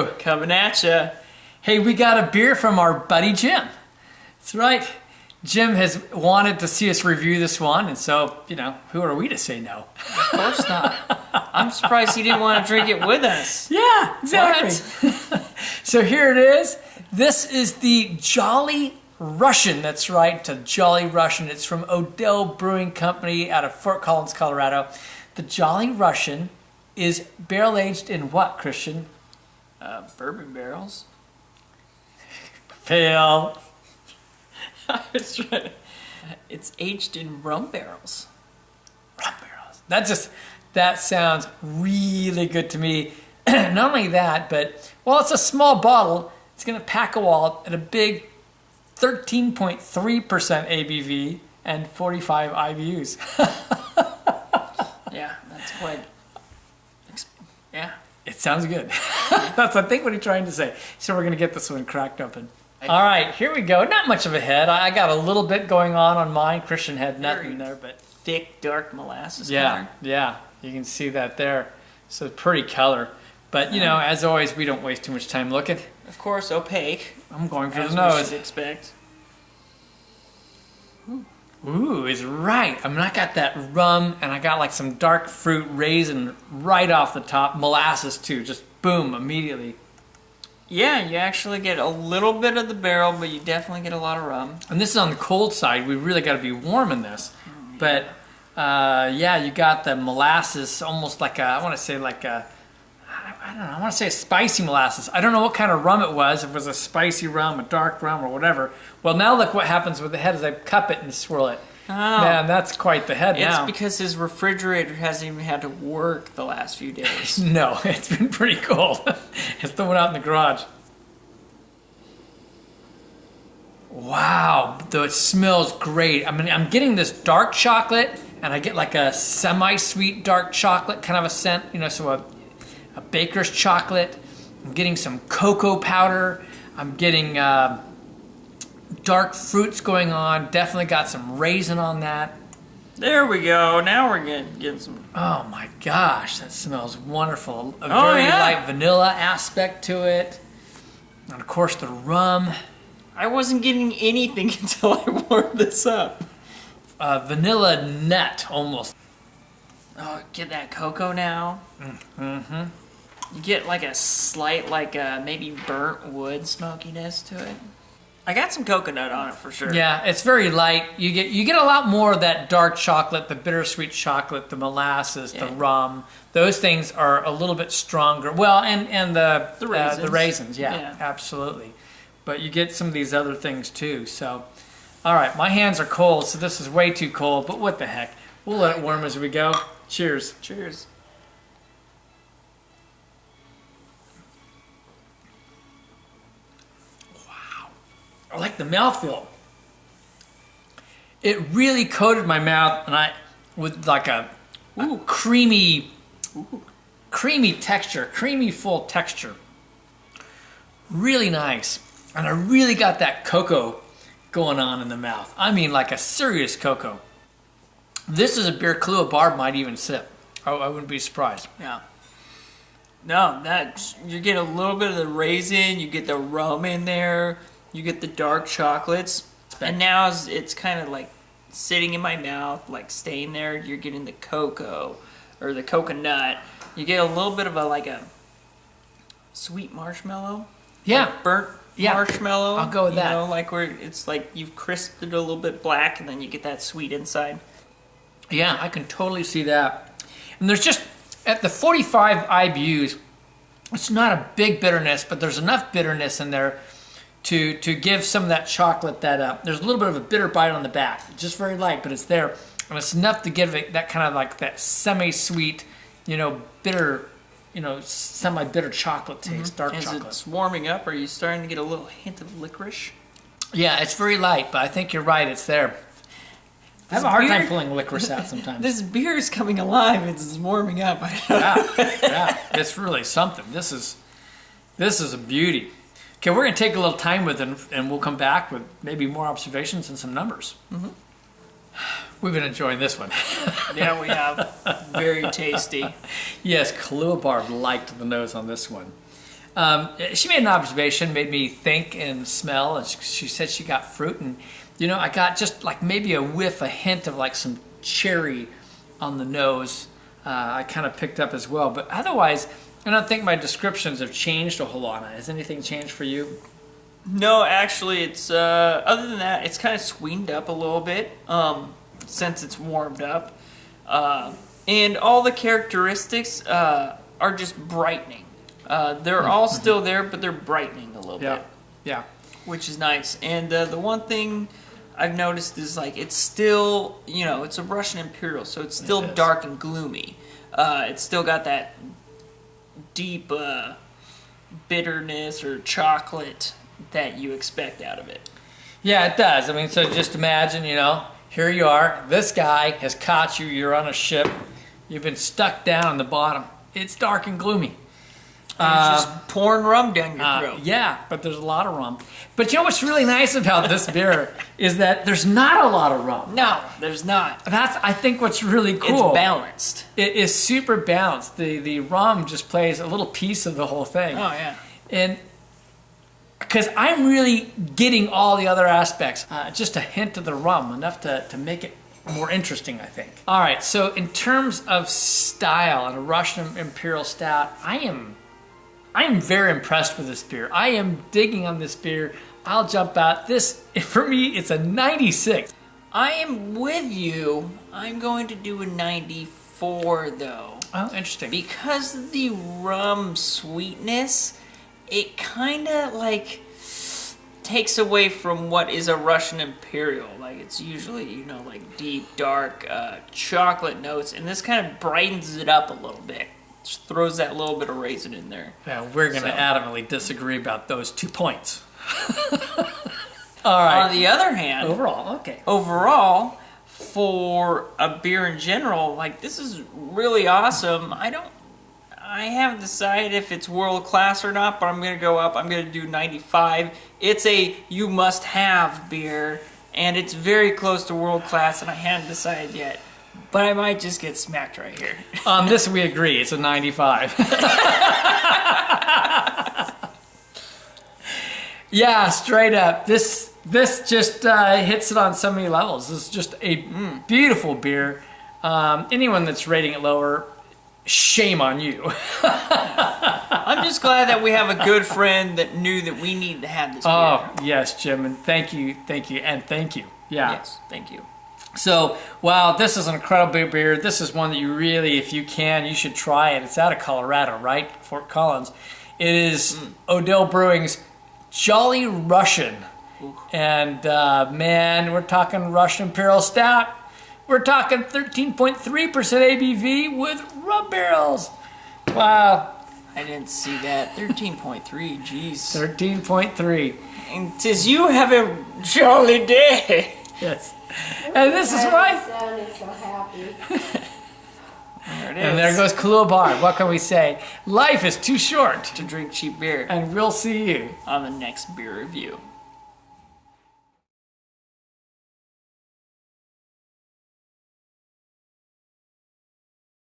Brew. Coming at ya. Hey, we got a beer from our buddy Jim. That's right. Jim has wanted to see us review this one, and so, you know, who are we to say no? Of course not. I'm surprised he didn't want to drink it with us. Yeah, exactly. So here it is. This is the Jolly Russian. That's right, the Jolly Russian. It's from Odell Brewing Company out of Fort Collins, Colorado. The Jolly Russian is barrel aged in what, Christian? Bourbon barrels. Fail. That's right. It's aged in rum barrels. Rum barrels. That sounds really good to me. Not only that, but, well, it's a small bottle. It's going to pack a wallop at a big 13.3% ABV and 45 IBUs. Yeah, that's quite... Yeah. It sounds good. That's, I think, what he's trying to say. So we're going to get this one cracked open. All right, here we go. Not much of a head. I got a little bit going on mine. Christian had nothing there, but... Thick, dark molasses color. Yeah, you can see that there. So pretty color. But, you know, as always, we don't waste too much time looking. Of course, opaque. I'm going for as the nose. We should expect. Ooh, is right. I mean, I got that rum, and I got like some dark fruit raisin right off the top. Molasses, too. Just boom, immediately. Yeah, you actually get a little bit of the barrel, but you definitely get a lot of rum. And this is on the cold side. We really got to be warm in this. But, yeah, you got the molasses, almost like a, I want to say like a, I don't know, I want to say a spicy molasses. I don't know what kind of rum it was, if it was a spicy rum, a dark rum, or whatever. Well, now look what happens with the head as I cup it and swirl it. Oh. Man, that's quite the head now. It's because his refrigerator hasn't even had to work the last few days. No, it's been pretty cold. It's the one out in the garage. Wow, though it smells great. I mean, I'm getting this dark chocolate, and I get like a semi-sweet dark chocolate kind of a scent, you know, so a baker's chocolate. I'm getting some cocoa powder. I'm getting dark fruits going on. Definitely got some raisin on that. There we go. Now we're getting some. Oh my gosh, that smells wonderful. A very light vanilla aspect to it. And of course the rum. I wasn't getting anything until I warmed this up. Vanilla nut, almost. Oh, get that cocoa now. Mm-hmm. You get like a slight, like maybe burnt wood smokiness to it. I got some coconut on it for sure. Yeah, it's very light. You get a lot more of that dark chocolate, the bittersweet chocolate, the molasses, the rum. Those things are a little bit stronger. Well, and the raisins. Yeah, absolutely. But you get some of these other things too. So, all right, my hands are cold, so this is way too cold. But what the heck? We'll let it warm as we go. Cheers. Cheers. I like the mouthfeel. It really coated my mouth, and with like a creamy texture, creamy full texture. Really nice, and I really got that cocoa going on in the mouth. I mean, like a serious cocoa. This is a beer Kahlua Barb might even sip. I wouldn't be surprised. Yeah. No, you get a little bit of the raisin, you get the rum in there. You get the dark chocolates, and now it's kind of like sitting in my mouth, like staying there. You're getting the cocoa or the coconut. You get a little bit of like a sweet marshmallow. Yeah, like burnt marshmallow. I'll go with that. You know, like where it's like you've crisped it a little bit black, and then you get that sweet inside. Yeah, I can totally see that. And there's just at the 45 IBUs, it's not a big bitterness, but there's enough bitterness in there to give some of that chocolate that there's a little bit of a bitter bite on the back. Just very light, but it's there. And it's enough to give it that kind of like that semi-sweet, you know, bitter, you know, semi-bitter chocolate taste, dark chocolate. As it's warming up, are you starting to get a little hint of licorice? Yeah, it's very light, but I think you're right, it's there. I have a hard time pulling licorice out sometimes. This beer is coming alive. It's warming up. Yeah, it's really something. This is a beauty. Okay, we're going to take a little time with it, and we'll come back with maybe more observations and some numbers. Mm-hmm. We've been enjoying this one. Yeah, we have. Very tasty. Yes, Kahlua Barb liked the nose on this one. She made an observation, made me think and smell, and she said she got fruit, and I got just like maybe a whiff, a hint of like some cherry on the nose. I kind of picked up as well, but otherwise, I don't think my descriptions have changed a whole lot. Has anything changed for you? No, actually, it's other than that, it's kind of sweetened up a little bit since it's warmed up, and all the characteristics are just brightening. They're all still there, but they're brightening a little bit. Yeah, which is nice. And the one thing I've noticed is like it's still, it's a Russian Imperial, so it's still dark and gloomy. It's still got that deep bitterness or chocolate that you expect out of it. Yeah, it does. I mean, so just imagine, here you are. This guy has caught you. You're on a ship. You've been stuck down in the bottom. It's dark and gloomy. And it's just pouring rum down your throat. Yeah, but there's a lot of rum. But you know what's really nice about this beer is that there's not a lot of rum. No, there's not. That's, I think, what's really cool. It's balanced. It is super balanced. The rum just plays a little piece of the whole thing. Oh, yeah. And because I'm really getting all the other aspects. Just a hint of the rum, enough to make it more interesting, I think. All right, so in terms of style and a Russian Imperial Stout, I am very impressed with this beer. I am digging on this beer. I'll jump out. This, for me, it's a 96. I am with you. I'm going to do a 94, though. Oh, interesting. Because of the rum sweetness, it kind of, like, takes away from what is a Russian Imperial. Like, it's usually, like, deep, dark chocolate notes. And this kind of brightens it up a little bit. Just throws that little bit of raisin in there. Yeah, we're going to adamantly disagree about those 2 points. All right. On the other hand, overall, for a beer in general, like, this is really awesome. I haven't decided if it's world class or not, but I'm going to go up. I'm going to do 95. It's a you must have beer, and it's very close to world class, and I haven't decided yet. But I might just get smacked right here. On this, we agree. It's a 95. Yeah, straight up. This just hits it on so many levels. This is just a beautiful beer. Anyone that's rating it lower, shame on you. I'm just glad that we have a good friend that knew that we need to have this beer. Oh, yes, Jim. And thank you, and thank you. Yeah. Yes, thank you. So, wow, this is an incredible beer. This is one that you really, if you can, you should try it. It's out of Colorado, right? Fort Collins. It is Odell Brewing's Jolly Russian. Ooh. And, man, we're talking Russian Imperial Stout. We're talking 13.3% ABV with rum barrels. Wow. I didn't see that. 13.3, jeez. 13.3. And 'tis you have a jolly day. Yes. And this is why. So happy. There it is. And there goes Kahlua Bar. What can we say? Life is too short to drink cheap beer. And we'll see you on the next beer review.